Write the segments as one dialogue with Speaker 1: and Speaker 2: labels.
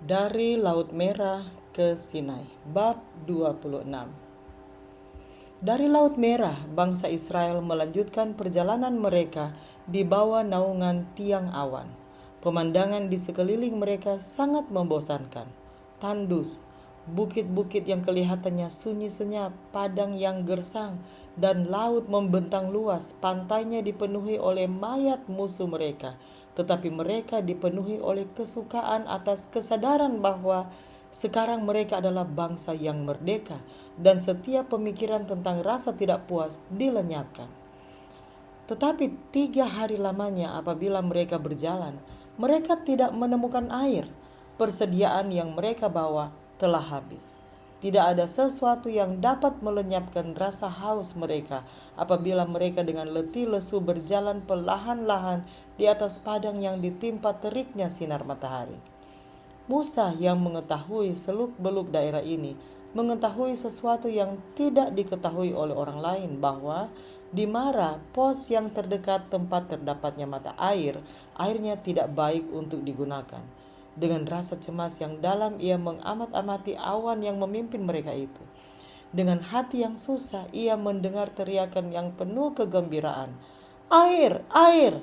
Speaker 1: Dari Laut Merah ke Sinai, bab 26. Dari Laut Merah, bangsa Israel melanjutkan perjalanan mereka di bawah naungan tiang awan. Pemandangan di sekeliling mereka sangat membosankan. Tandus, bukit-bukit yang kelihatannya sunyi senyap, padang yang gersang, dan laut membentang luas. Pantainya dipenuhi oleh mayat musuh mereka, tetapi mereka dipenuhi oleh kesukaan atas kesadaran bahwa sekarang mereka adalah bangsa yang merdeka, dan setiap pemikiran tentang rasa tidak puas dilenyapkan. Tetapi 3 hari lamanya apabila mereka berjalan, mereka tidak menemukan air. Persediaan yang mereka bawa telah habis. Tidak ada sesuatu yang dapat melenyapkan rasa haus mereka apabila mereka dengan letih lesu berjalan perlahan-lahan di atas padang yang ditimpa teriknya sinar matahari. Musa yang mengetahui seluk-beluk daerah ini mengetahui sesuatu yang tidak diketahui oleh orang lain, bahwa di Mara, pos yang terdekat tempat terdapatnya mata air, airnya tidak baik untuk digunakan. Dengan rasa cemas yang dalam ia mengamat-amati awan yang memimpin mereka itu. Dengan hati yang susah ia mendengar teriakan yang penuh kegembiraan. Air, air!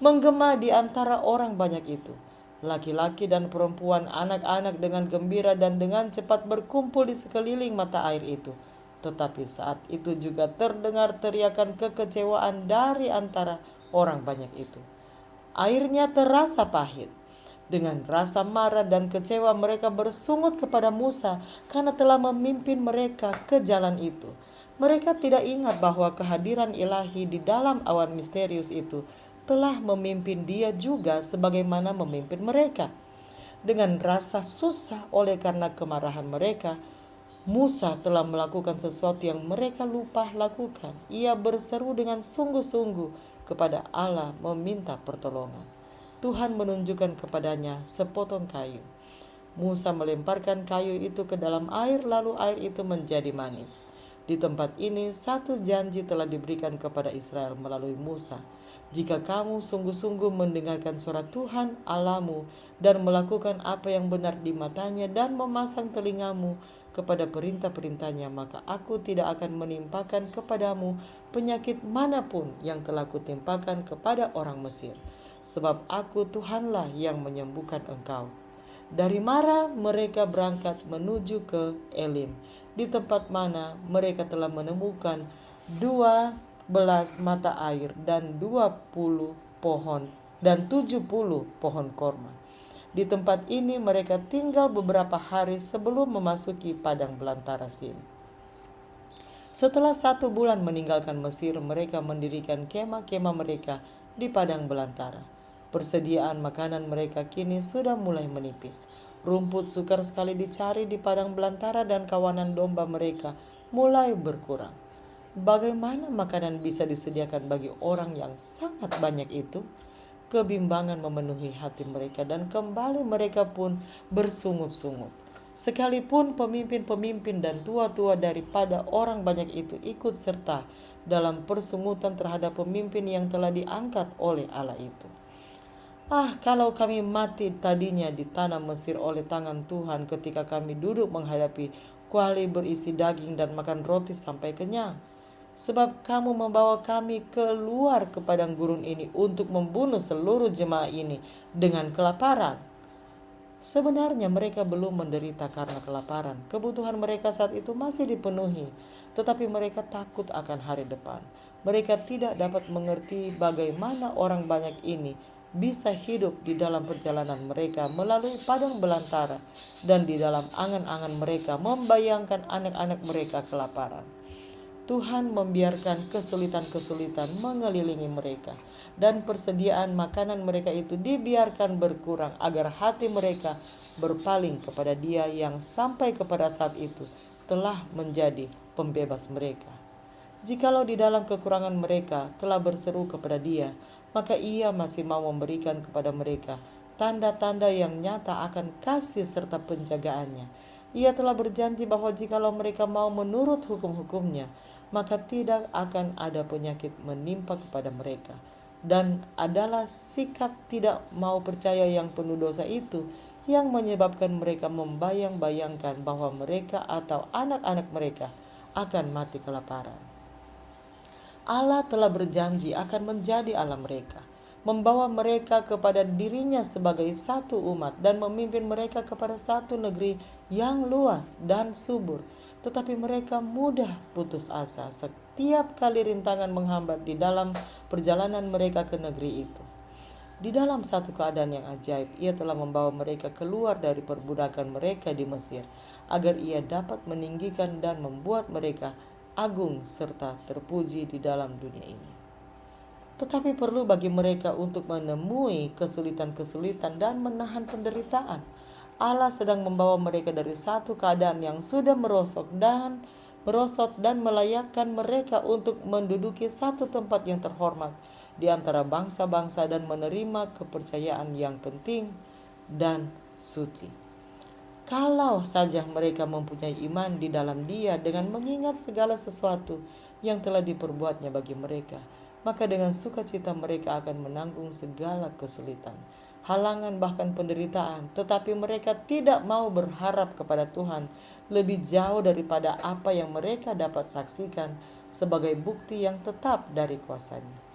Speaker 1: Menggema di antara orang banyak itu. Laki-laki dan perempuan, anak-anak dengan gembira dan dengan cepat berkumpul di sekeliling mata air itu. Tetapi saat itu juga terdengar teriakan kekecewaan dari antara orang banyak itu. Airnya terasa pahit. Dengan rasa marah dan kecewa mereka bersungut kepada Musa karena telah memimpin mereka ke jalan itu. Mereka tidak ingat bahwa kehadiran ilahi di dalam awan misterius itu telah memimpin dia juga sebagaimana memimpin mereka. Dengan rasa susah oleh karena kemarahan mereka, Musa telah melakukan sesuatu yang mereka lupa lakukan. Ia berseru dengan sungguh-sungguh kepada Allah meminta pertolongan. Tuhan menunjukkan kepadanya sepotong kayu. Musa melemparkan kayu itu ke dalam air, lalu air itu menjadi manis. Di tempat ini satu janji telah diberikan kepada Israel melalui Musa. Jika kamu sungguh-sungguh mendengarkan suara Tuhan Allahmu dan melakukan apa yang benar di matanya dan memasang telingamu kepada perintah-perintahnya, maka aku tidak akan menimpakan kepadamu penyakit manapun yang telah kutimpakan kepada orang Mesir. Sebab aku Tuhanlah yang menyembuhkan engkau. Dari Mara mereka berangkat menuju ke Elim, di tempat mana mereka telah menemukan 12 mata air dan 20 pohon dan 70 pohon korma. Di tempat ini mereka tinggal beberapa hari sebelum memasuki padang belantara Sin. Setelah 1 bulan meninggalkan Mesir, mereka mendirikan kemah-kemah mereka di padang belantara. Persediaan makanan mereka kini sudah mulai menipis. Rumput sukar sekali dicari di padang belantara dan kawanan domba mereka mulai berkurang. Bagaimana makanan bisa disediakan bagi orang yang sangat banyak itu? Kebimbangan memenuhi hati mereka dan kembali mereka pun bersungut-sungut. Sekalipun pemimpin-pemimpin dan tua-tua daripada orang banyak itu ikut serta dalam persungutan terhadap pemimpin yang telah diangkat oleh Allah itu. Kalau kami mati tadinya di tanah Mesir oleh tangan Tuhan ketika kami duduk menghadapi kuali berisi daging dan makan roti sampai kenyang. Sebab kamu membawa kami keluar ke padang gurun ini untuk membunuh seluruh jemaah ini dengan kelaparan. Sebenarnya mereka belum menderita karena kelaparan. Kebutuhan mereka saat itu masih dipenuhi, tetapi mereka takut akan hari depan. Mereka tidak dapat mengerti bagaimana orang banyak ini bisa hidup di dalam perjalanan mereka melalui padang belantara, dan di dalam angan-angan mereka membayangkan anak-anak mereka kelaparan. Tuhan membiarkan kesulitan-kesulitan mengelilingi mereka, dan persediaan makanan mereka itu dibiarkan berkurang agar hati mereka berpaling kepada Dia yang sampai kepada saat itu telah menjadi pembebas mereka. Jikalau di dalam kekurangan mereka telah berseru kepada Dia, maka Ia masih mau memberikan kepada mereka tanda-tanda yang nyata akan kasih serta penjagaannya. Ia telah berjanji bahwa jikalau mereka mau menurut hukum-hukumnya, maka tidak akan ada penyakit menimpa kepada mereka. dan adalah sikap tidak mau percaya yang penuh dosa itu yang menyebabkan mereka membayang-bayangkan bahwa mereka atau anak-anak mereka akan mati kelaparan. Allah telah berjanji akan menjadi Allah mereka, membawa mereka kepada dirinya sebagai satu umat dan memimpin mereka kepada satu negeri yang luas dan subur. Tetapi mereka mudah putus asa setiap kali rintangan menghambat di dalam perjalanan mereka ke negeri itu. Di dalam satu keadaan yang ajaib, ia telah membawa mereka keluar dari perbudakan mereka di Mesir, agar ia dapat meninggikan dan membuat mereka agung serta terpuji di dalam dunia ini. Tetapi perlu bagi mereka untuk menemui kesulitan-kesulitan dan menahan penderitaan. Allah sedang membawa mereka dari satu keadaan yang sudah merosot dan melayakkan mereka untuk menduduki satu tempat yang terhormat di antara bangsa-bangsa dan menerima kepercayaan yang penting dan suci. Kalau saja mereka mempunyai iman di dalam Dia dengan mengingat segala sesuatu yang telah diperbuatnya bagi mereka, maka dengan sukacita mereka akan menanggung segala kesulitan, halangan bahkan penderitaan. Tetapi mereka tidak mau berharap kepada Tuhan lebih jauh daripada apa yang mereka dapat saksikan sebagai bukti yang tetap dari kuasa-Nya.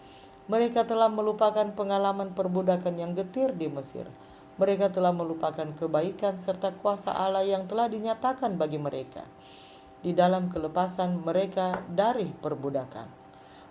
Speaker 1: Mereka telah melupakan pengalaman perbudakan yang getir di Mesir. Mereka telah melupakan kebaikan serta kuasa Allah yang telah dinyatakan bagi mereka di dalam kelepasan mereka dari perbudakan.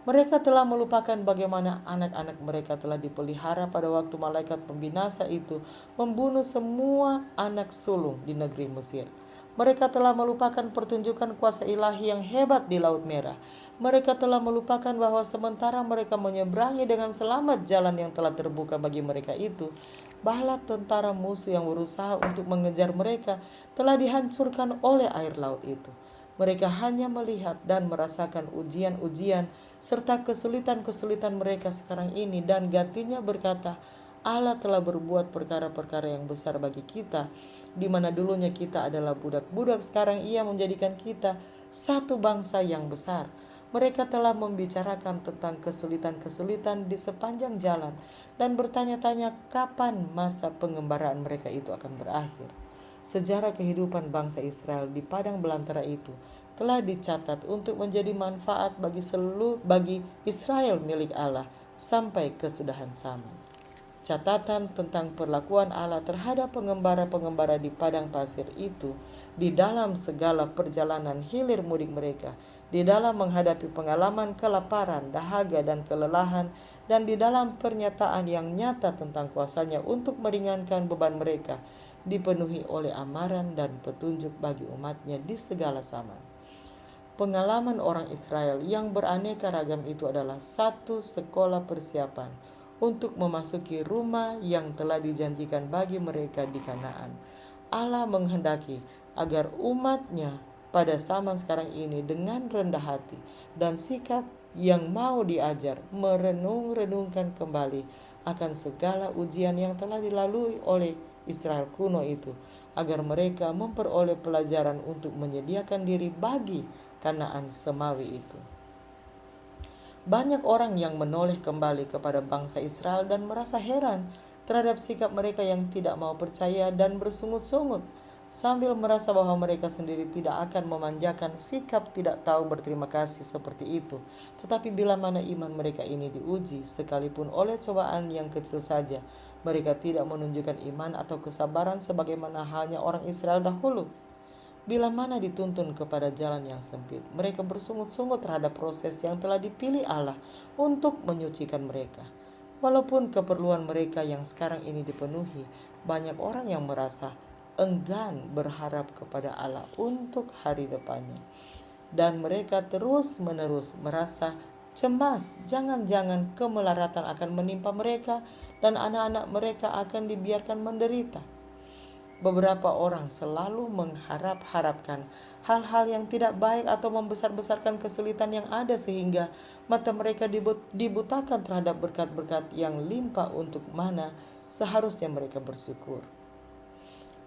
Speaker 1: Mereka telah melupakan bagaimana anak-anak mereka telah dipelihara pada waktu malaikat pembinasa itu membunuh semua anak sulung di negeri Mesir. Mereka telah melupakan pertunjukan kuasa ilahi yang hebat di Laut Merah. Mereka telah melupakan bahwa sementara mereka menyeberangi dengan selamat jalan yang telah terbuka bagi mereka itu, bala tentara musuh yang berusaha untuk mengejar mereka telah dihancurkan oleh air laut itu. Mereka hanya melihat dan merasakan ujian-ujian serta kesulitan-kesulitan mereka sekarang ini, dan gantinya berkata, Allah telah berbuat perkara-perkara yang besar bagi kita, di mana dulunya kita adalah budak-budak, sekarang Ia menjadikan kita satu bangsa yang besar. Mereka telah membicarakan tentang kesulitan-kesulitan di sepanjang jalan dan bertanya-tanya kapan masa pengembaraan mereka itu akan berakhir. Sejarah kehidupan bangsa Israel di padang belantara itu telah dicatat untuk menjadi manfaat bagi Israel milik Allah sampai kesudahan zaman. Catatan tentang perlakuan Allah terhadap pengembara-pengembara di padang pasir itu di dalam segala perjalanan hilir mudik mereka, di dalam menghadapi pengalaman kelaparan, dahaga, dan kelelahan, dan di dalam pernyataan yang nyata tentang kuasa-Nya untuk meringankan beban mereka, dipenuhi oleh amaran dan petunjuk bagi umat-Nya di segala zaman. Pengalaman orang Israel yang beraneka ragam itu adalah satu sekolah persiapan untuk memasuki rumah yang telah dijanjikan bagi mereka di Kanaan. Allah menghendaki agar umat-Nya pada zaman sekarang ini dengan rendah hati dan sikap yang mau diajar merenung-renungkan kembali akan segala ujian yang telah dilalui oleh Israel kuno itu, agar mereka memperoleh pelajaran untuk menyediakan diri bagi Kanaan semawi itu. Banyak orang yang menoleh kembali kepada bangsa Israel dan merasa heran terhadap sikap mereka yang tidak mau percaya dan bersungut-sungut, sambil merasa bahwa mereka sendiri tidak akan memanjakan sikap tidak tahu berterima kasih seperti itu. Tetapi bila mana iman mereka ini diuji, sekalipun oleh cobaan yang kecil saja, mereka tidak menunjukkan iman atau kesabaran sebagaimana halnya orang Israel dahulu. Bila mana dituntun kepada jalan yang sempit, mereka bersungut-sungut terhadap proses yang telah dipilih Allah untuk menyucikan mereka. Walaupun keperluan mereka yang sekarang ini dipenuhi, banyak orang yang merasa enggan berharap kepada Allah untuk hari depannya. Dan mereka terus-menerus merasa cemas, jangan-jangan kemelaratan akan menimpa mereka dan anak-anak mereka akan dibiarkan menderita. Beberapa orang selalu mengharap-harapkan hal-hal yang tidak baik atau membesar-besarkan kesulitan yang ada sehingga mata mereka dibutakan terhadap berkat-berkat yang limpah untuk mana seharusnya mereka bersyukur.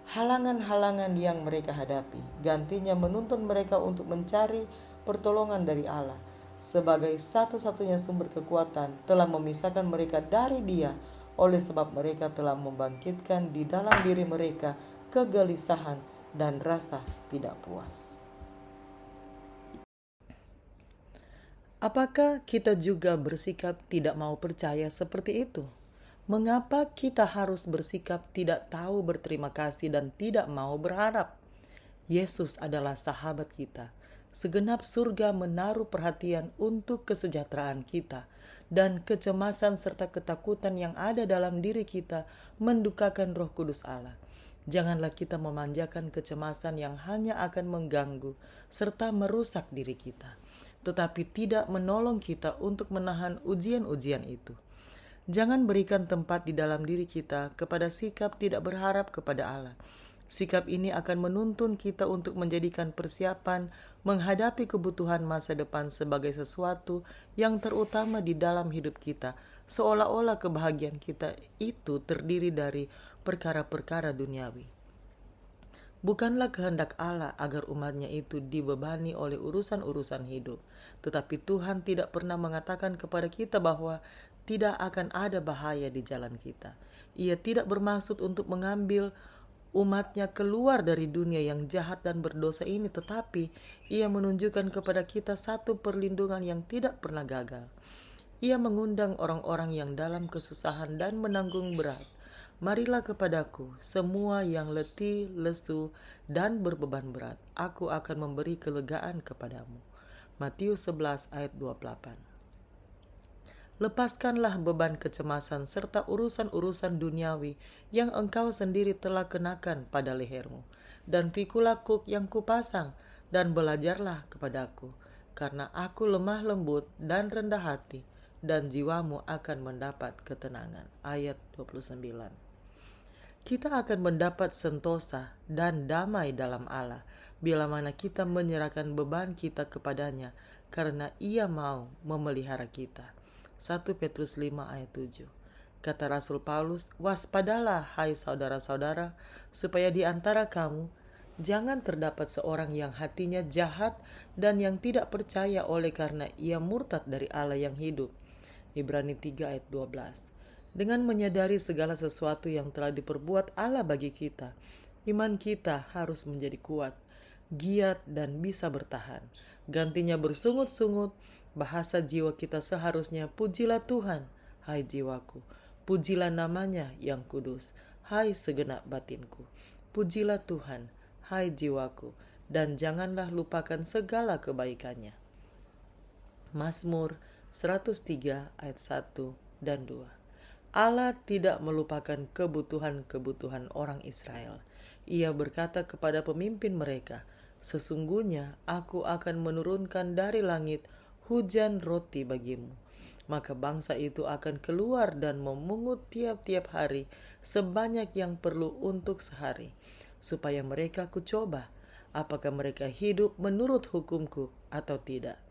Speaker 1: Halangan-halangan yang mereka hadapi gantinya menuntun mereka untuk mencari pertolongan dari Allah. sebagai satu-satunya sumber kekuatan telah memisahkan mereka dari Dia, oleh sebab mereka telah membangkitkan di dalam diri mereka kegelisahan dan rasa tidak puas. Apakah kita juga bersikap tidak mau percaya seperti itu? Mengapa kita harus bersikap tidak tahu berterima kasih dan tidak mau berharap? Yesus adalah sahabat kita. Segenap surga menaruh perhatian untuk kesejahteraan kita, dan kecemasan serta ketakutan yang ada dalam diri kita mendukakan Roh Kudus Allah. Janganlah kita memanjakan kecemasan yang hanya akan mengganggu serta merusak diri kita, tetapi tidak menolong kita untuk menahan ujian-ujian itu. Jangan berikan tempat di dalam diri kita kepada sikap tidak berharap kepada Allah. Sikap ini akan menuntun kita untuk menjadikan persiapan menghadapi kebutuhan masa depan sebagai sesuatu yang terutama di dalam hidup kita, seolah-olah kebahagiaan kita itu terdiri dari perkara-perkara duniawi. Bukanlah kehendak Allah agar umatnya itu dibebani oleh urusan-urusan hidup. Tetapi Tuhan tidak pernah mengatakan kepada kita bahwa tidak akan ada bahaya di jalan kita. Ia tidak bermaksud untuk mengambil umatnya keluar dari dunia yang jahat dan berdosa ini, tetapi Ia menunjukkan kepada kita satu perlindungan yang tidak pernah gagal. Ia mengundang orang-orang yang dalam kesusahan dan menanggung berat. Marilah kepadaku, semua yang letih, lesu, dan berbeban berat. Aku akan memberi kelegaan kepadamu. Matius 11 ayat 28. Lepaskanlah beban kecemasan serta urusan-urusan duniawi yang engkau sendiri telah kenakan pada lehermu, dan pikulah kuk yang kupasang, dan belajarlah kepadaku, karena aku lemah lembut dan rendah hati, dan jiwamu akan mendapat ketenangan. Ayat 29. Kita akan mendapat sentosa dan damai dalam Allah bila mana kita menyerahkan beban kita kepadanya, karena Ia mau memelihara kita. 1 Petrus 5 ayat 7. Kata Rasul Paulus, waspadalah hai saudara-saudara, supaya di antara kamu jangan terdapat seorang yang hatinya jahat dan yang tidak percaya oleh karena ia murtad dari Allah yang hidup. Ibrani 3 ayat 12. Dengan menyadari segala sesuatu yang telah diperbuat Allah bagi kita, iman kita harus menjadi kuat, giat, dan bisa bertahan. Gantinya bersungut-sungut, bahasa jiwa kita seharusnya, pujilah Tuhan, hai jiwaku. Pujilah namanya yang kudus, hai segenap batinku. Pujilah Tuhan, hai jiwaku, dan janganlah lupakan segala kebaikannya. Mazmur 103 ayat 1 dan 2. Allah tidak melupakan kebutuhan-kebutuhan orang Israel. Ia berkata kepada pemimpin mereka, sesungguhnya aku akan menurunkan dari langit hujan roti bagimu. Maka bangsa itu akan keluar dan memungut tiap-tiap hari sebanyak yang perlu untuk sehari, supaya mereka kucoba apakah mereka hidup menurut hukumku atau tidak.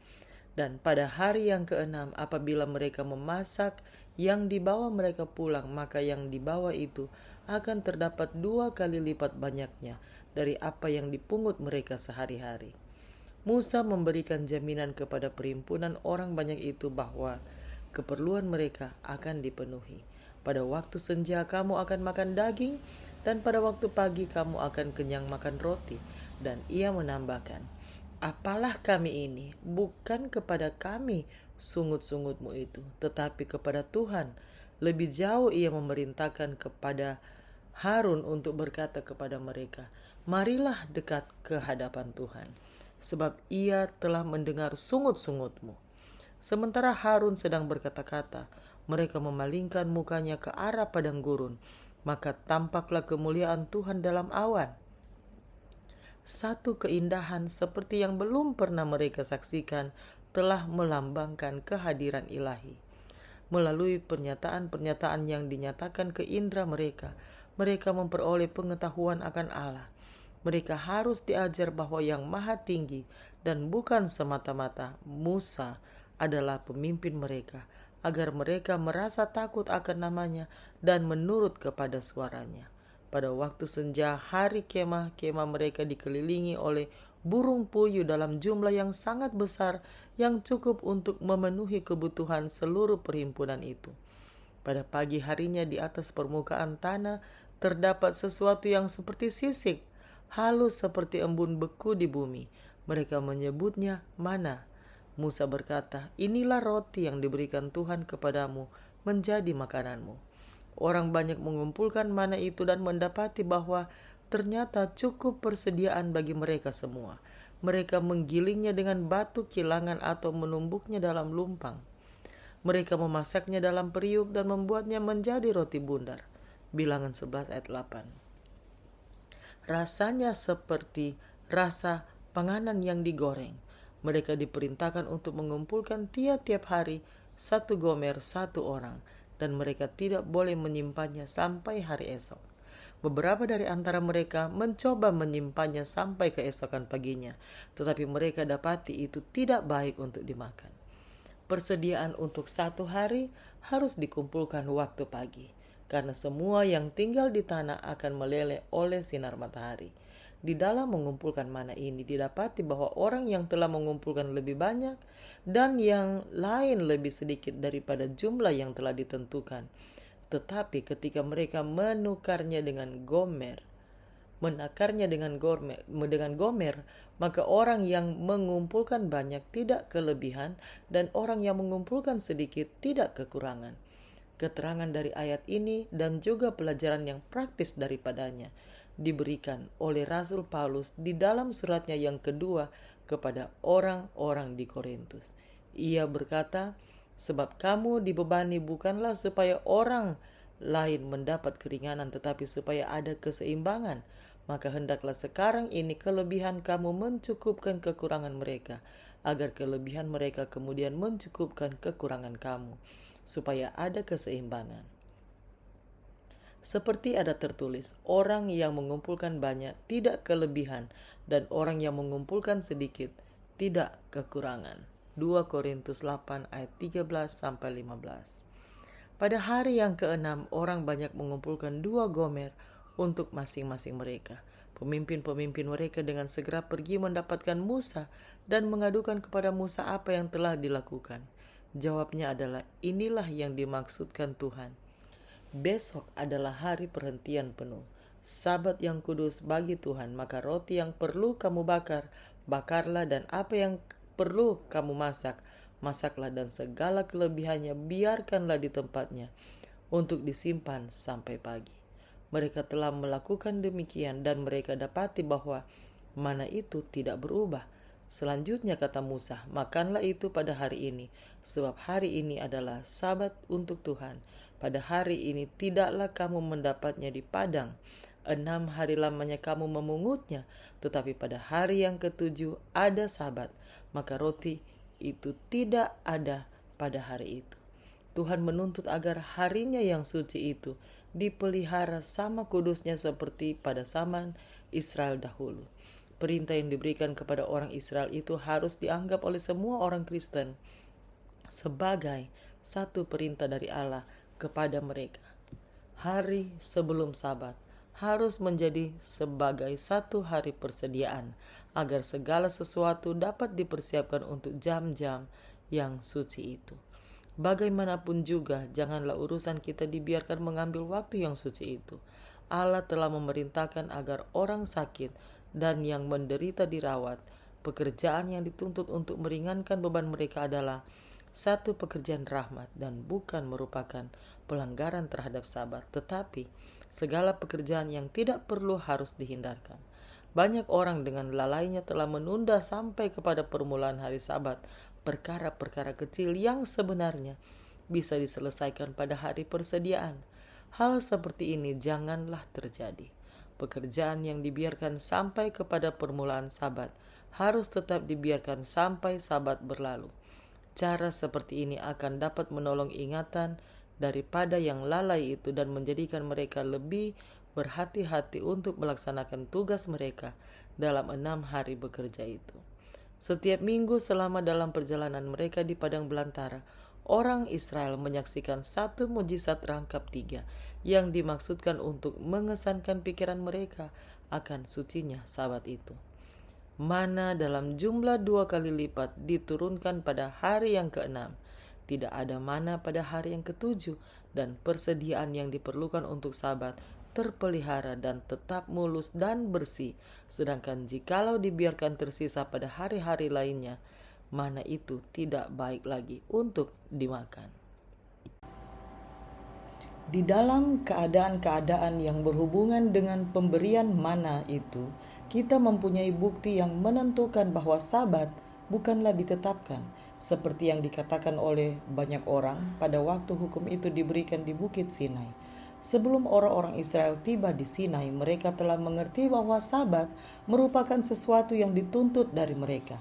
Speaker 1: Dan pada hari yang keenam, apabila mereka memasak yang dibawa mereka pulang, maka yang dibawa itu akan terdapat 2 kali lipat banyaknya dari apa yang dipungut mereka sehari-hari. Musa memberikan jaminan kepada perhimpunan orang banyak itu bahwa keperluan mereka akan dipenuhi. Pada waktu senja kamu akan makan daging, dan pada waktu pagi kamu akan kenyang makan roti. Dan ia menambahkan, apalah kami ini, bukan kepada kami sungut-sungutmu itu, tetapi kepada Tuhan. Lebih jauh ia memerintahkan kepada Harun untuk berkata kepada mereka, marilah dekat ke hadapan Tuhan, sebab ia telah mendengar sungut-sungutmu. Sementara Harun sedang berkata-kata, mereka memalingkan mukanya ke arah padang gurun, maka tampaklah kemuliaan Tuhan dalam awan. Satu keindahan seperti yang belum pernah mereka saksikan telah melambangkan kehadiran ilahi. Melalui pernyataan-pernyataan yang dinyatakan ke indera mereka, mereka memperoleh pengetahuan akan Allah. Mereka harus diajar bahwa yang maha tinggi dan bukan semata-mata Musa adalah pemimpin mereka, agar mereka merasa takut akan namanya dan menurut kepada suaranya. Pada waktu senja hari kemah mereka dikelilingi oleh burung puyuh dalam jumlah yang sangat besar yang cukup untuk memenuhi kebutuhan seluruh perhimpunan itu. Pada pagi harinya di atas permukaan tanah terdapat sesuatu yang seperti sisik, halus seperti embun beku di bumi. Mereka menyebutnya mana. Musa berkata, inilah roti yang diberikan Tuhan kepadamu menjadi makananmu. Orang banyak mengumpulkan mana itu dan mendapati bahwa ternyata cukup persediaan bagi mereka semua. Mereka menggilingnya dengan batu kilangan atau menumbuknya dalam lumpang. Mereka memasaknya dalam periuk dan membuatnya menjadi roti bundar. Bilangan 11 ayat 8. Rasanya seperti rasa panganan yang digoreng. Mereka diperintahkan untuk mengumpulkan tiap-tiap hari 1 gomer 1 orang, dan mereka tidak boleh menyimpannya sampai hari esok. Beberapa dari antara mereka mencoba menyimpannya sampai keesokan paginya, tetapi mereka dapati itu tidak baik untuk dimakan. Persediaan untuk 1 hari harus dikumpulkan waktu pagi, karena semua yang tinggal di tanah akan meleleh oleh sinar matahari. Di dalam mengumpulkan mana ini didapati bahwa orang yang telah mengumpulkan lebih banyak dan yang lain lebih sedikit daripada jumlah yang telah ditentukan. Tetapi ketika mereka menakarnya dengan gomer, maka orang yang mengumpulkan banyak tidak kelebihan dan orang yang mengumpulkan sedikit tidak kekurangan. Keterangan dari ayat ini dan juga pelajaran yang praktis daripadanya diberikan oleh Rasul Paulus di dalam suratnya yang kedua kepada orang-orang di Korintus. Ia berkata, sebab kamu dibebani bukanlah supaya orang lain mendapat keringanan, tetapi supaya ada keseimbangan. Maka hendaklah sekarang ini kelebihan kamu mencukupkan kekurangan mereka, agar kelebihan mereka kemudian mencukupkan kekurangan kamu, supaya ada keseimbangan. Seperti ada tertulis, orang yang mengumpulkan banyak tidak kelebihan, dan orang yang mengumpulkan sedikit tidak kekurangan. 2 Korintus 8 ayat 13-15. Pada hari yang ke-6, orang banyak mengumpulkan 2 gomer untuk masing-masing mereka. Pemimpin-pemimpin mereka dengan segera pergi mendapatkan Musa dan mengadukan kepada Musa apa yang telah dilakukan. Jawabnya adalah, inilah yang dimaksudkan Tuhan. Besok adalah hari perhentian penuh, Sabat yang kudus bagi Tuhan, maka roti yang perlu kamu bakar, bakarlah, dan apa yang perlu kamu masak, masaklah, dan segala kelebihannya biarkanlah di tempatnya untuk disimpan sampai pagi. Mereka telah melakukan demikian dan mereka dapati bahwa mana itu tidak berubah. Selanjutnya kata Musa, makanlah itu pada hari ini, sebab hari ini adalah Sabat untuk Tuhan. Pada hari ini tidaklah kamu mendapatnya di padang. 6 hari lamanya kamu memungutnya, tetapi pada hari yang ke-7 ada Sabat, maka roti itu tidak ada pada hari itu. Tuhan menuntut agar harinya yang suci itu dipelihara sama kudusnya seperti pada zaman Israel dahulu. Perintah yang diberikan kepada orang Israel itu harus dianggap oleh semua orang Kristen sebagai satu perintah dari Allah kepada mereka. Hari sebelum Sabat harus menjadi sebagai satu hari persediaan agar segala sesuatu dapat dipersiapkan untuk jam-jam yang suci itu. Bagaimanapun juga, janganlah urusan kita dibiarkan mengambil waktu yang suci itu. Allah telah memerintahkan agar orang sakit dan yang menderita dirawat. Pekerjaan yang dituntut untuk meringankan beban mereka adalah satu pekerjaan rahmat dan bukan merupakan pelanggaran terhadap Sabat, tetapi segala pekerjaan yang tidak perlu harus dihindarkan. Banyak orang dengan lalainya telah menunda sampai kepada permulaan hari Sabat perkara-perkara kecil yang sebenarnya bisa diselesaikan pada hari persediaan. Hal seperti ini janganlah terjadi. Pekerjaan yang dibiarkan sampai kepada permulaan Sabat harus tetap dibiarkan sampai Sabat berlalu. Cara seperti ini akan dapat menolong ingatan daripada yang lalai itu dan menjadikan mereka lebih berhati-hati untuk melaksanakan tugas mereka dalam 6 hari bekerja itu. Setiap minggu selama dalam perjalanan mereka di padang belantara, orang Israel menyaksikan satu mujizat rangkap 3 yang dimaksudkan untuk mengesankan pikiran mereka akan sucinya Sabat itu. Mana dalam jumlah 2 kali lipat diturunkan pada hari yang ke-6. Tidak ada mana pada hari yang ke-7, dan persediaan yang diperlukan untuk Sabat terpelihara dan tetap mulus dan bersih. Sedangkan jikalau dibiarkan tersisa pada hari-hari lainnya, mana itu tidak baik lagi untuk dimakan. Di dalam keadaan-keadaan yang berhubungan dengan pemberian mana itu, kita mempunyai bukti yang menentukan bahwa Sabat bukanlah ditetapkan, seperti yang dikatakan oleh banyak orang pada waktu hukum itu diberikan di Bukit Sinai. Sebelum orang-orang Israel tiba di Sinai, mereka telah mengerti bahwa Sabat merupakan sesuatu yang dituntut dari mereka.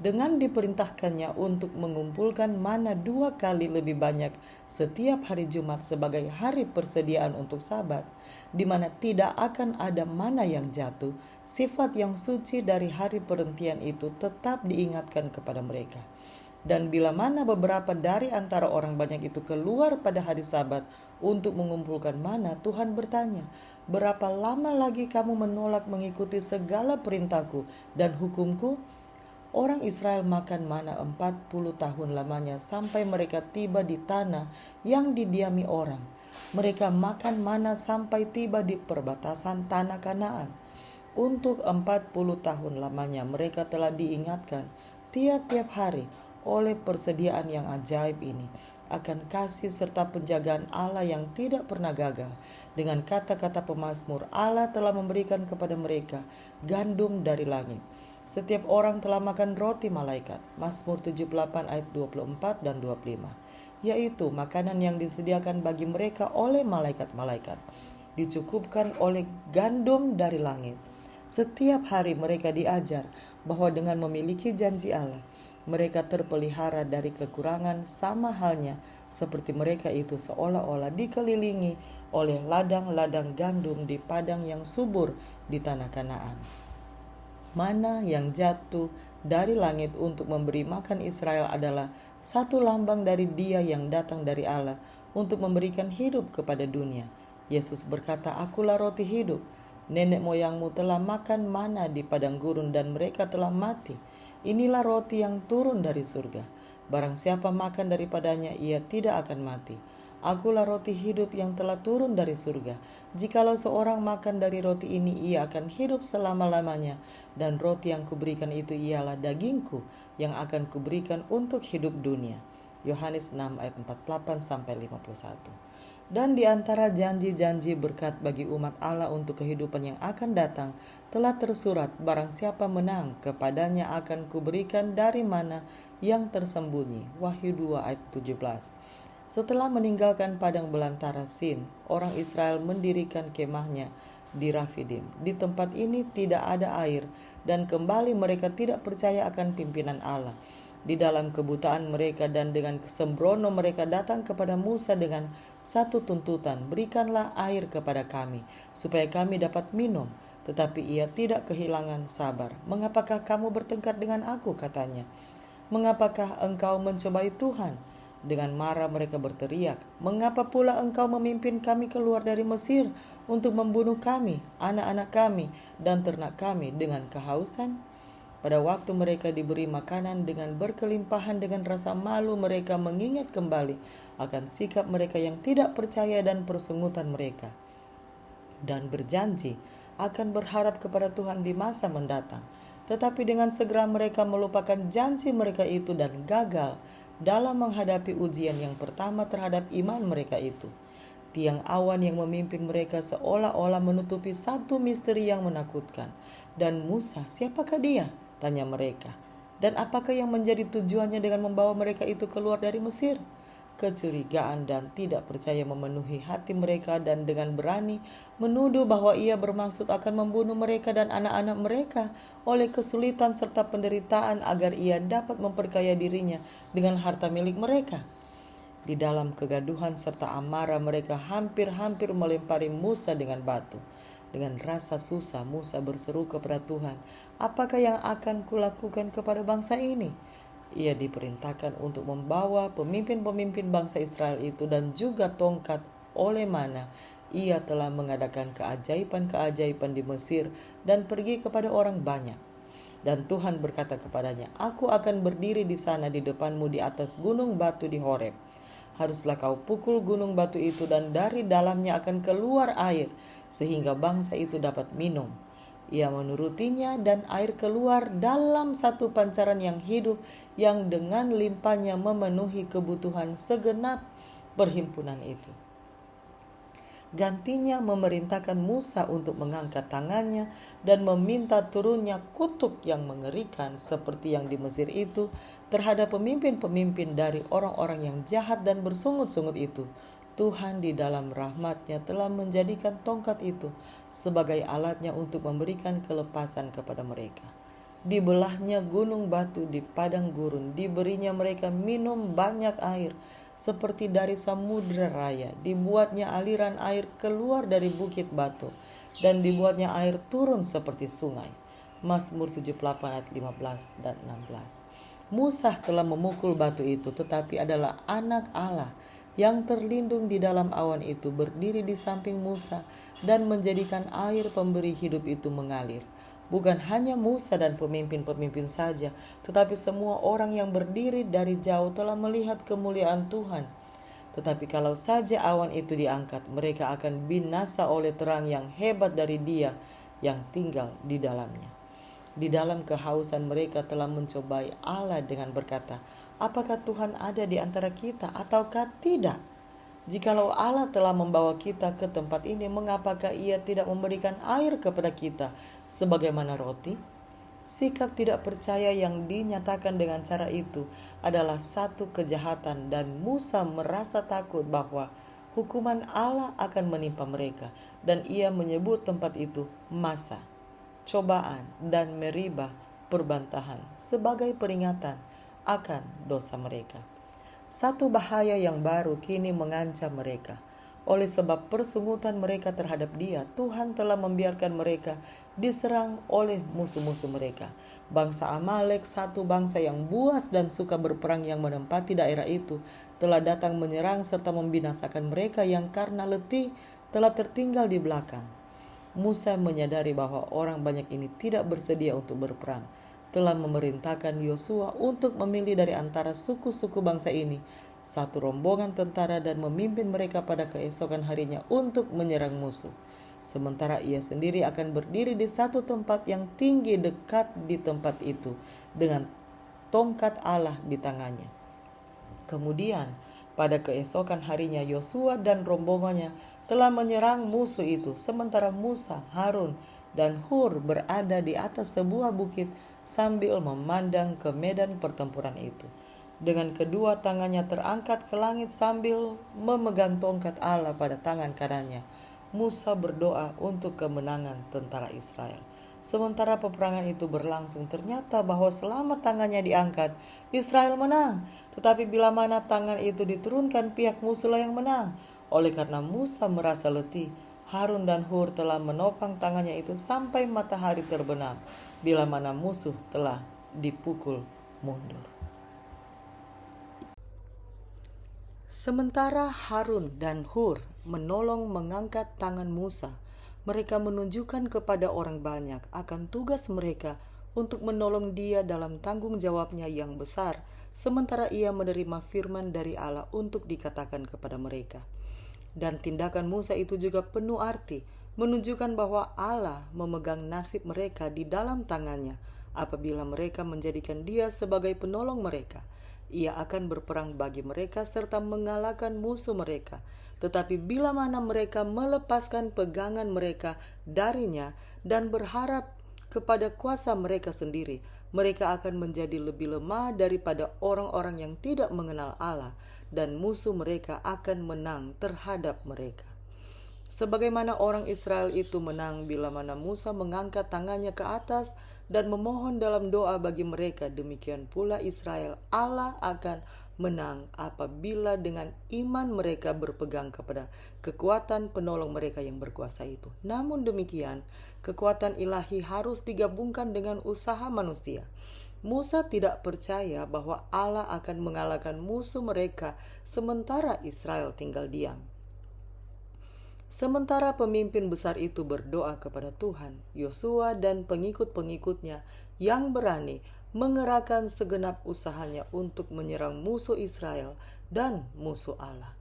Speaker 1: Dengan diperintahkannya untuk mengumpulkan mana 2 kali lebih banyak setiap hari Jumat sebagai hari persediaan untuk Sabat, di mana tidak akan ada mana yang jatuh, sifat yang suci dari hari perhentian itu tetap diingatkan kepada mereka. Dan bila mana beberapa dari antara orang banyak itu keluar pada hari Sabat untuk mengumpulkan mana, Tuhan bertanya, "Berapa lama lagi kamu menolak mengikuti segala perintahku dan hukumku?" Orang Israel makan mana 40 tahun lamanya sampai mereka tiba di tanah yang didiami orang. Mereka makan mana sampai tiba di perbatasan tanah Kanaan. Untuk 40 tahun lamanya mereka telah diingatkan tiap-tiap hari oleh persediaan yang ajaib ini akan kasih serta penjagaan Allah yang tidak pernah gagal. Dengan kata-kata pemazmur, Allah telah memberikan kepada mereka gandum dari langit. Setiap orang telah makan roti malaikat. Mazmur 78 ayat 24 dan 25. Yaitu makanan yang disediakan bagi mereka oleh malaikat-malaikat. Dicukupkan oleh gandum dari langit. Setiap hari mereka diajar bahwa dengan memiliki janji Allah, mereka terpelihara dari kekurangan, sama halnya seperti mereka itu seolah-olah dikelilingi oleh ladang-ladang gandum di padang yang subur di tanah Kanaan. Mana yang jatuh dari langit untuk memberi makan Israel adalah satu lambang dari Dia yang datang dari Allah untuk memberikan hidup kepada dunia. Yesus berkata, "Akulah roti hidup. Nenek moyangmu telah makan mana di padang gurun dan mereka telah mati. Inilah roti yang turun dari surga. Barang siapa makan daripadanya, ia tidak akan mati. Akulah roti hidup yang telah turun dari surga. Jikalau seorang makan dari roti ini, ia akan hidup selama-lamanya. Dan roti yang kuberikan itu ialah dagingku yang akan kuberikan untuk hidup dunia." Yohanes 6 ayat 48-51. Dan di antara janji-janji berkat bagi umat Allah untuk kehidupan yang akan datang telah tersurat, "Barang siapa menang, kepadanya akan kuberikan dari mana yang tersembunyi." Wahyu 2 ayat 17. Setelah meninggalkan padang belantara Sin, orang Israel mendirikan kemahnya di Rafidim. Di tempat ini tidak ada air, dan kembali mereka tidak percaya akan pimpinan Allah. Di dalam kebutaan mereka dan dengan sembrono mereka datang kepada Musa dengan satu tuntutan, "Berikanlah air kepada kami, supaya kami dapat minum." Tetapi ia tidak kehilangan sabar. "Mengapakah kamu bertengkar dengan aku?" katanya. "Mengapakah engkau mencobai Tuhan?" Dengan marah mereka berteriak, "Mengapa pula engkau memimpin kami keluar dari Mesir untuk membunuh kami, anak-anak kami, dan ternak kami dengan kehausan?" Pada waktu mereka diberi makanan dengan berkelimpahan, dengan rasa malu mereka mengingat kembali akan sikap mereka yang tidak percaya dan persungutan mereka, dan berjanji akan berharap kepada Tuhan di masa mendatang. Tetapi dengan segera mereka melupakan janji mereka itu dan gagal dalam menghadapi ujian yang pertama terhadap iman mereka itu. Tiang awan yang memimpin mereka seolah-olah menutupi satu misteri yang menakutkan. "Dan Musa, siapakah dia?" tanya mereka. "Dan apakah yang menjadi tujuannya dengan membawa mereka itu keluar dari Mesir?" Kecurigaan dan tidak percaya memenuhi hati mereka, dan dengan berani menuduh bahwa ia bermaksud akan membunuh mereka dan anak-anak mereka oleh kesulitan serta penderitaan agar ia dapat memperkaya dirinya dengan harta milik mereka. Di dalam kegaduhan serta amarah mereka hampir-hampir melempari Musa dengan batu. Dengan rasa susah Musa berseru kepada Tuhan, "Apakah yang akan kulakukan kepada bangsa ini?" Ia diperintahkan untuk membawa pemimpin-pemimpin bangsa Israel itu dan juga tongkat, oleh mana ia telah mengadakan keajaiban-keajaiban di Mesir dan pergi kepada orang banyak. Dan Tuhan berkata kepadanya, "Aku akan berdiri di sana di depanmu di atas gunung batu di Horeb. Haruslah kau pukul gunung batu itu dan dari dalamnya akan keluar air sehingga bangsa itu dapat minum." Ia menurutinya dan air keluar dalam satu pancaran yang hidup yang dengan limpahnya memenuhi kebutuhan segenap perhimpunan itu. Gantinya memerintahkan Musa untuk mengangkat tangannya dan meminta turunnya kutuk yang mengerikan seperti yang di Mesir itu terhadap pemimpin-pemimpin dari orang-orang yang jahat dan bersungut-sungut itu. Tuhan di dalam rahmat-Nya telah menjadikan tongkat itu sebagai alatnya untuk memberikan kelepasan kepada mereka. Dibelahnya gunung batu di padang gurun, diberinya mereka minum banyak air seperti dari samudra raya, dibuatnya aliran air keluar dari bukit batu, dan dibuatnya air turun seperti sungai. Mazmur 78 ayat 15 dan 16. Musa telah memukul batu itu, tetapi adalah anak Allah yang terlindung di dalam awan itu berdiri di samping Musa dan menjadikan air pemberi hidup itu mengalir. Bukan hanya Musa dan pemimpin-pemimpin saja, tetapi semua orang yang berdiri dari jauh telah melihat kemuliaan Tuhan. Tetapi kalau saja awan itu diangkat, mereka akan binasa oleh terang yang hebat dari Dia yang tinggal di dalamnya. Di dalam kehausan mereka telah mencobai Allah dengan berkata, "Apakah Tuhan ada di antara kita ataukah tidak? Jikalau Allah telah membawa kita ke tempat ini, mengapakah Ia tidak memberikan air kepada kita sebagaimana roti?" Sikap tidak percaya yang dinyatakan dengan cara itu adalah satu kejahatan, dan Musa merasa takut bahwa hukuman Allah akan menimpa mereka, dan ia menyebut tempat itu Masa, cobaan, dan Meribah, perbantahan, sebagai peringatan akan dosa mereka. Satu bahaya yang baru kini mengancam mereka. Oleh sebab persungutan mereka terhadap Dia, Tuhan telah membiarkan mereka diserang oleh musuh-musuh mereka. Bangsa Amalek, satu bangsa yang buas dan suka berperang yang menempati daerah itu, telah datang menyerang serta membinasakan mereka yang karena letih telah tertinggal di belakang. Musa menyadari bahwa orang banyak ini tidak bersedia untuk berperang. Telah memerintahkan Yosua untuk memilih dari antara suku-suku bangsa ini satu rombongan tentara dan memimpin mereka pada keesokan harinya untuk menyerang musuh. Sementara ia sendiri akan berdiri di satu tempat yang tinggi dekat di tempat itu dengan tongkat Allah di tangannya. Kemudian pada keesokan harinya Yosua dan rombongannya telah menyerang musuh itu, sementara Musa, Harun, dan Hur berada di atas sebuah bukit sambil memandang ke medan pertempuran itu. Dengan kedua tangannya terangkat ke langit sambil memegang tongkat Allah pada tangan kanannya, Musa berdoa untuk kemenangan tentara Israel. Sementara peperangan itu berlangsung, ternyata bahwa selama tangannya diangkat, Israel menang. Tetapi bila mana tangan itu diturunkan, pihak musuhlah yang menang. Oleh karena Musa merasa letih, Harun dan Hur telah menopang tangannya itu sampai matahari terbenam, bila mana musuh telah dipukul mundur. Sementara Harun dan Hur menolong mengangkat tangan Musa, mereka menunjukkan kepada orang banyak akan tugas mereka untuk menolong dia dalam tanggung jawabnya yang besar, sementara ia menerima firman dari Allah untuk dikatakan kepada mereka. Dan tindakan Musa itu juga penuh arti, menunjukkan bahwa Allah memegang nasib mereka di dalam tangannya apabila mereka menjadikan dia sebagai penolong mereka. Ia akan berperang bagi mereka serta mengalahkan musuh mereka. Tetapi bila mana mereka melepaskan pegangan mereka darinya dan berharap kepada kuasa mereka sendiri, mereka akan menjadi lebih lemah daripada orang-orang yang tidak mengenal Allah, dan musuh mereka akan menang terhadap mereka. Sebagaimana orang Israel itu menang bila mana Musa mengangkat tangannya ke atas dan memohon dalam doa bagi mereka, demikian pula Israel, Allah akan menang apabila dengan iman mereka berpegang kepada kekuatan penolong mereka yang berkuasa itu. Namun demikian, kekuatan ilahi harus digabungkan dengan usaha manusia. Musa tidak percaya bahwa Allah akan mengalahkan musuh mereka sementara Israel tinggal diam. Sementara pemimpin besar itu berdoa kepada Tuhan, Yosua dan pengikut-pengikutnya yang berani mengerahkan segenap usahanya untuk menyerang musuh Israel dan musuh Allah.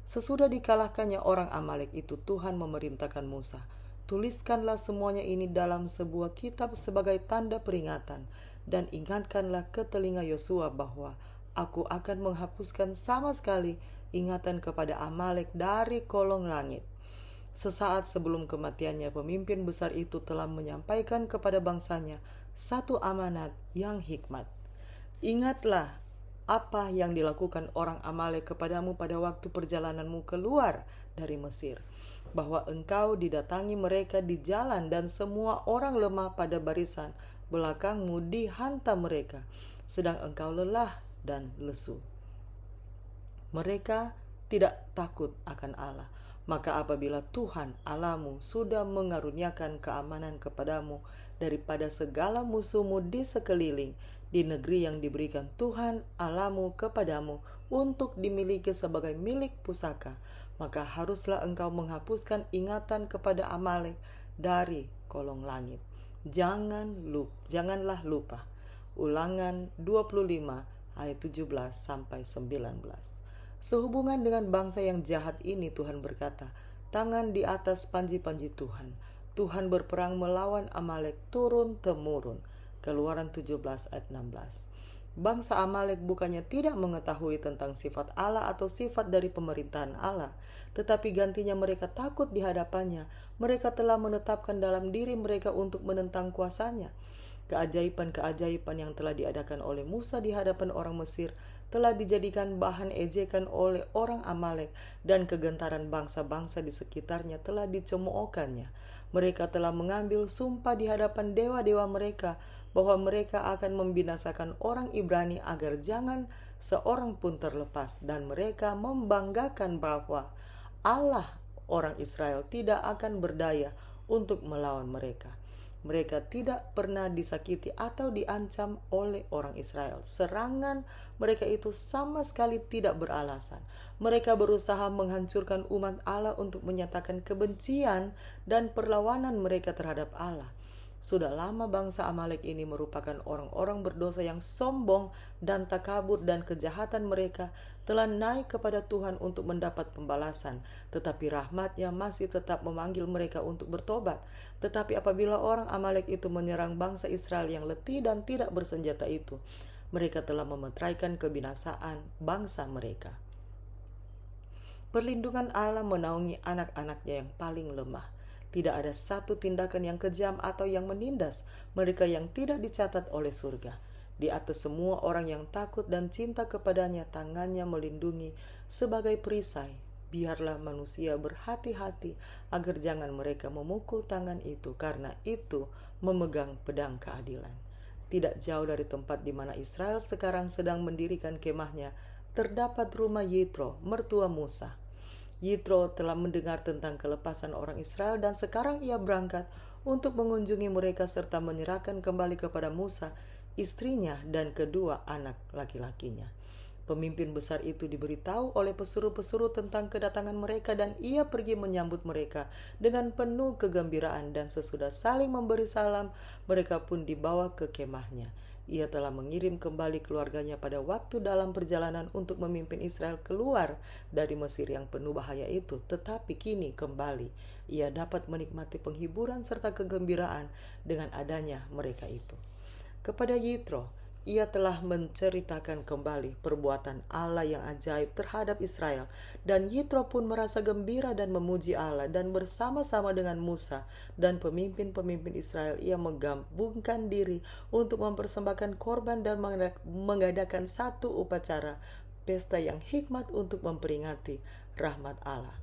Speaker 1: Sesudah dikalahkannya orang Amalek itu, Tuhan memerintahkan Musa, tuliskanlah semuanya ini dalam sebuah kitab sebagai tanda peringatan, dan ingatkanlah ke telinga Yosua bahwa aku akan menghapuskan sama sekali ingatan kepada Amalek dari kolong langit. Sesaat sebelum kematiannya, pemimpin besar itu telah menyampaikan kepada bangsanya satu amanat yang hikmat. Ingatlah apa yang dilakukan orang Amalek kepadamu pada waktu perjalananmu keluar dari Mesir, bahwa engkau didatangi mereka di jalan dan semua orang lemah pada barisan belakangmu dihantam mereka, sedang engkau lelah dan lesu. Mereka tidak takut akan Allah. Maka apabila Tuhan Allahmu sudah mengaruniakan keamanan kepadamu daripada segala musuhmu di sekeliling, di negeri yang diberikan Tuhan Allahmu kepadamu untuk dimiliki sebagai milik pusaka, maka haruslah engkau menghapuskan ingatan kepada Amalek dari kolong langit. Janganlah lupa. Ulangan 25 ayat 17 sampai 19. Sehubungan dengan bangsa yang jahat ini, Tuhan berkata, tangan di atas panji-panji Tuhan. Tuhan berperang melawan Amalek turun-temurun. Keluaran 17 ayat 16. Bangsa Amalek bukannya tidak mengetahui tentang sifat Allah atau sifat dari pemerintahan Allah, tetapi gantinya mereka takut di hadapannya. Mereka telah menetapkan dalam diri mereka untuk menentang kuasanya. Keajaiban-keajaiban yang telah diadakan oleh Musa di hadapan orang Mesir telah dijadikan bahan ejekan oleh orang Amalek, dan kegentaran bangsa-bangsa di sekitarnya telah dicemoohkannya. Mereka telah mengambil sumpah di hadapan dewa-dewa mereka bahwa mereka akan membinasakan orang Ibrani agar jangan seorang pun terlepas, dan mereka membanggakan bahwa Allah orang Israel tidak akan berdaya untuk melawan mereka. Mereka tidak pernah disakiti atau diancam oleh orang Israel. Serangan mereka itu sama sekali tidak beralasan. Mereka berusaha menghancurkan umat Allah untuk menyatakan kebencian dan perlawanan mereka terhadap Allah. Sudah lama bangsa Amalek ini merupakan orang-orang berdosa yang sombong dan takabur, dan kejahatan mereka telah naik kepada Tuhan untuk mendapat pembalasan. Tetapi rahmat-Nya masih tetap memanggil mereka untuk bertobat. Tetapi apabila orang Amalek itu menyerang bangsa Israel yang letih dan tidak bersenjata itu, mereka telah memeteraikan kebinasaan bangsa mereka. Perlindungan Allah menaungi anak-anaknya yang paling lemah. Tidak ada satu tindakan yang kejam atau yang menindas mereka yang tidak dicatat oleh surga. Di atas semua orang yang takut dan cinta kepadanya, tangannya melindungi sebagai perisai. Biarlah manusia berhati-hati agar jangan mereka memukul tangan itu, karena itu memegang pedang keadilan. Tidak jauh dari tempat di mana Israel sekarang sedang mendirikan kemahnya, terdapat rumah Yitro, mertua Musa. Yitro telah mendengar tentang kelepasan orang Israel, dan sekarang ia berangkat untuk mengunjungi mereka serta menyerahkan kembali kepada Musa, istrinya, dan kedua anak laki-lakinya. Pemimpin besar itu diberitahu oleh pesuruh-pesuruh tentang kedatangan mereka, dan ia pergi menyambut mereka dengan penuh kegembiraan, dan sesudah saling memberi salam, mereka pun dibawa ke kemahnya. Ia telah mengirim kembali keluarganya pada waktu dalam perjalanan untuk memimpin Israel keluar dari Mesir yang penuh bahaya itu. Tetapi kini kembali ia dapat menikmati penghiburan serta kegembiraan dengan adanya mereka itu. Kepada Yitro, ia telah menceritakan kembali perbuatan Allah yang ajaib terhadap Israel, dan Yitro pun merasa gembira dan memuji Allah, dan bersama-sama dengan Musa dan pemimpin-pemimpin Israel ia menggabungkan diri untuk mempersembahkan korban dan mengadakan satu upacara pesta yang hikmat untuk memperingati rahmat Allah.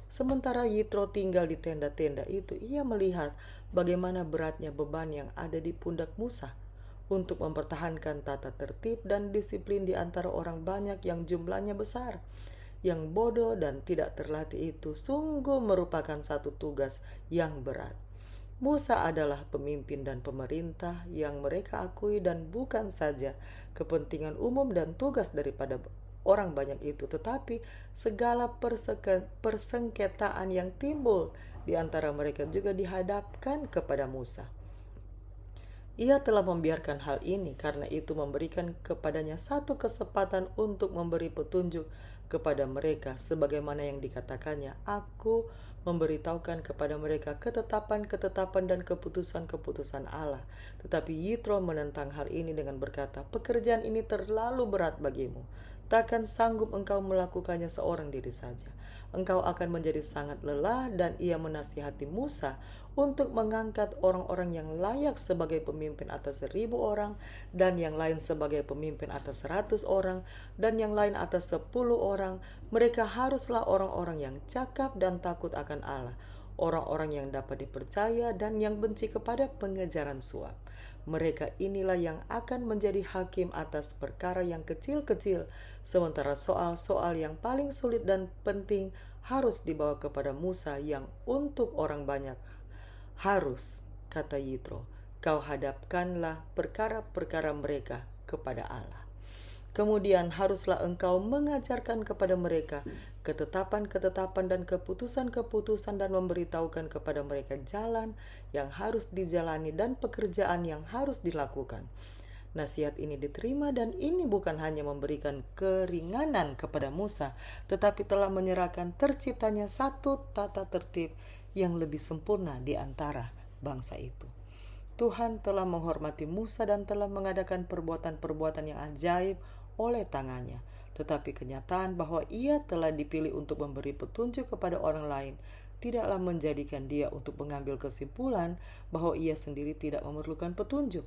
Speaker 1: Sementara Yitro tinggal di tenda-tenda itu, ia melihat bagaimana beratnya beban yang ada di pundak Musa untuk mempertahankan tata tertib dan disiplin di antara orang banyak yang jumlahnya besar. Yang bodoh dan tidak terlatih itu sungguh merupakan satu tugas yang berat. Musa adalah pemimpin dan pemerintah yang mereka akui, dan bukan saja kepentingan umum dan tugas daripada orang banyak itu, tetapi segala persengketaan yang timbul di antara mereka juga dihadapkan kepada Musa. Ia telah membiarkan hal ini karena itu memberikan kepadanya satu kesempatan untuk memberi petunjuk kepada mereka sebagaimana yang dikatakannya, aku memberitahukan kepada mereka ketetapan-ketetapan dan keputusan-keputusan Allah. Tetapi Yitro menentang hal ini dengan berkata, pekerjaan ini terlalu berat bagimu. Takkan sanggup engkau melakukannya seorang diri saja. Engkau akan menjadi sangat lelah. Dan ia menasihati Musa untuk mengangkat orang-orang yang layak sebagai pemimpin atas 1.000 orang, dan yang lain sebagai pemimpin atas 100 orang, dan yang lain atas 10 orang. Mereka haruslah orang-orang yang cakap dan takut akan Allah, orang-orang yang dapat dipercaya dan yang benci kepada pengejaran suap. Mereka inilah yang akan menjadi hakim atas perkara yang kecil-kecil, sementara soal-soal yang paling sulit dan penting harus dibawa kepada Musa yang untuk orang banyak. Harus, kata Yitro, kau hadapkanlah perkara-perkara mereka kepada Allah. Kemudian haruslah engkau mengajarkan kepada mereka ketetapan-ketetapan dan keputusan-keputusan dan memberitahukan kepada mereka jalan yang harus dijalani dan pekerjaan yang harus dilakukan. Nasihat ini diterima dan ini bukan hanya memberikan keringanan kepada Musa, tetapi telah menyerahkan terciptanya satu tata tertib yang lebih sempurna di antara bangsa itu. Tuhan telah menghormati Musa dan telah mengadakan perbuatan-perbuatan yang ajaib oleh tangannya. Tetapi kenyataan bahwa ia telah dipilih untuk memberi petunjuk kepada orang lain tidaklah menjadikan dia untuk mengambil kesimpulan bahwa ia sendiri tidak memerlukan petunjuk.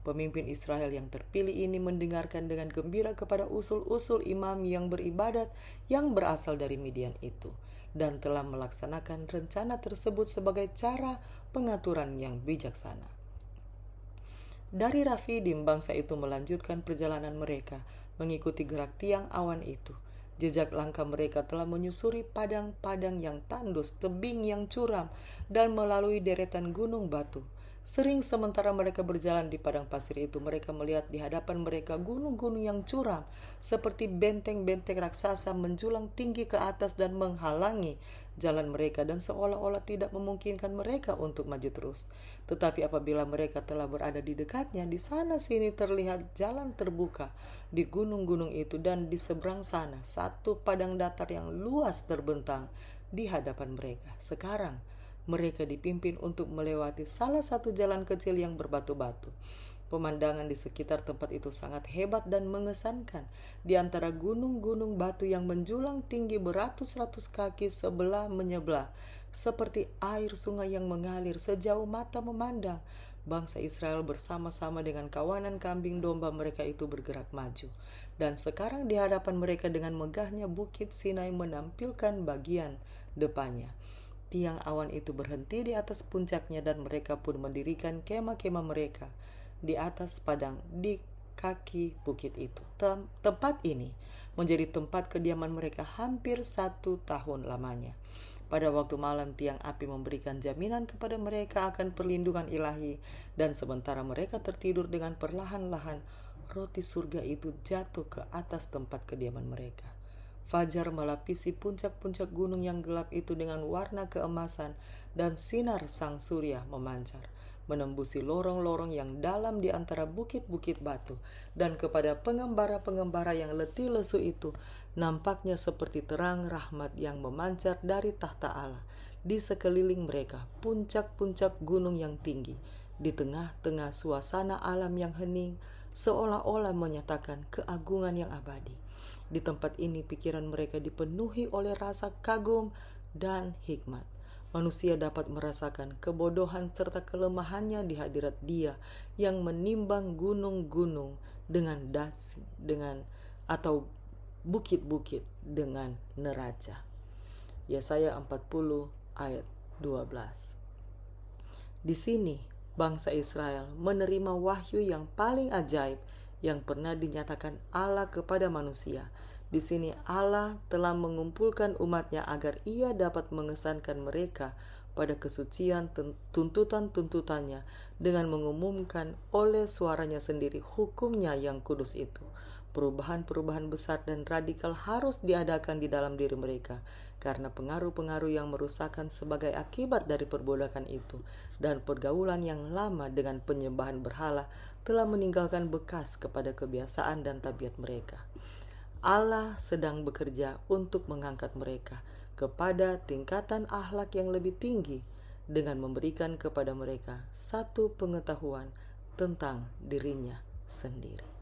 Speaker 1: Pemimpin Israel yang terpilih ini mendengarkan dengan gembira kepada usul-usul imam yang beribadat yang berasal dari Midian itu, dan telah melaksanakan rencana tersebut sebagai cara pengaturan yang bijaksana. Dari Rafidim, bangsa itu melanjutkan perjalanan mereka mengikuti gerak tiang awan itu. Jejak langkah mereka telah menyusuri padang-padang yang tandus, tebing yang curam, dan melalui deretan gunung batu. Sering sementara mereka berjalan di padang pasir itu, mereka melihat di hadapan mereka gunung-gunung yang curam, seperti benteng-benteng raksasa menjulang tinggi ke atas dan menghalangi jalan mereka, dan seolah-olah tidak memungkinkan mereka untuk maju terus. Tetapi apabila mereka telah berada di dekatnya, di sana sini terlihat jalan terbuka di gunung-gunung itu, dan di seberang sana satu padang datar yang luas terbentang di hadapan mereka. Sekarang mereka dipimpin untuk melewati salah satu jalan kecil yang berbatu-batu. Pemandangan di sekitar tempat itu sangat hebat dan mengesankan. Di antara gunung-gunung batu yang menjulang tinggi beratus-ratus kaki sebelah menyebelah, seperti air sungai yang mengalir sejauh mata memandang, bangsa Israel bersama-sama dengan kawanan kambing domba mereka itu bergerak maju. Dan sekarang di hadapan mereka dengan megahnya bukit Sinai menampilkan bagian depannya. Tiang awan itu berhenti di atas puncaknya, dan mereka pun mendirikan kemah-kemah mereka di atas padang di kaki bukit itu. Tempat ini menjadi tempat kediaman mereka hampir 1 tahun lamanya. Pada waktu malam tiang api memberikan jaminan kepada mereka akan perlindungan ilahi, dan sementara mereka tertidur dengan perlahan-lahan, roti surga itu jatuh ke atas tempat kediaman mereka. Fajar melapisi puncak-puncak gunung yang gelap itu dengan warna keemasan, dan sinar sang surya memancar, menembusi lorong-lorong yang dalam di antara bukit-bukit batu, dan kepada pengembara-pengembara yang letih lesu itu, nampaknya seperti terang rahmat yang memancar dari tahta Allah. Di sekeliling mereka, puncak-puncak gunung yang tinggi, di tengah-tengah suasana alam yang hening, seolah-olah menyatakan keagungan yang abadi. Di tempat ini pikiran mereka dipenuhi oleh rasa kagum dan hikmat. Manusia dapat merasakan kebodohan serta kelemahannya di hadirat Dia yang menimbang gunung-gunung dengan atau bukit-bukit dengan neraca. Yesaya 40 ayat 12. Di sini bangsa Israel menerima wahyu yang paling ajaib yang pernah dinyatakan Allah kepada manusia. Di sini Allah telah mengumpulkan umatnya agar ia dapat mengesankan mereka pada kesucian tuntutan-tuntutannya dengan mengumumkan oleh suaranya sendiri hukumnya yang kudus itu. perubahan-perubahan besar dan radikal harus diadakan di dalam diri mereka, karena pengaruh-pengaruh yang merusakkan sebagai akibat dari perbudakan itu dan pergaulan yang lama dengan penyembahan berhala telah meninggalkan bekas kepada kebiasaan dan tabiat mereka. Allah sedang bekerja untuk mengangkat mereka kepada tingkatan akhlak yang lebih tinggi dengan memberikan kepada mereka satu pengetahuan tentang dirinya sendiri.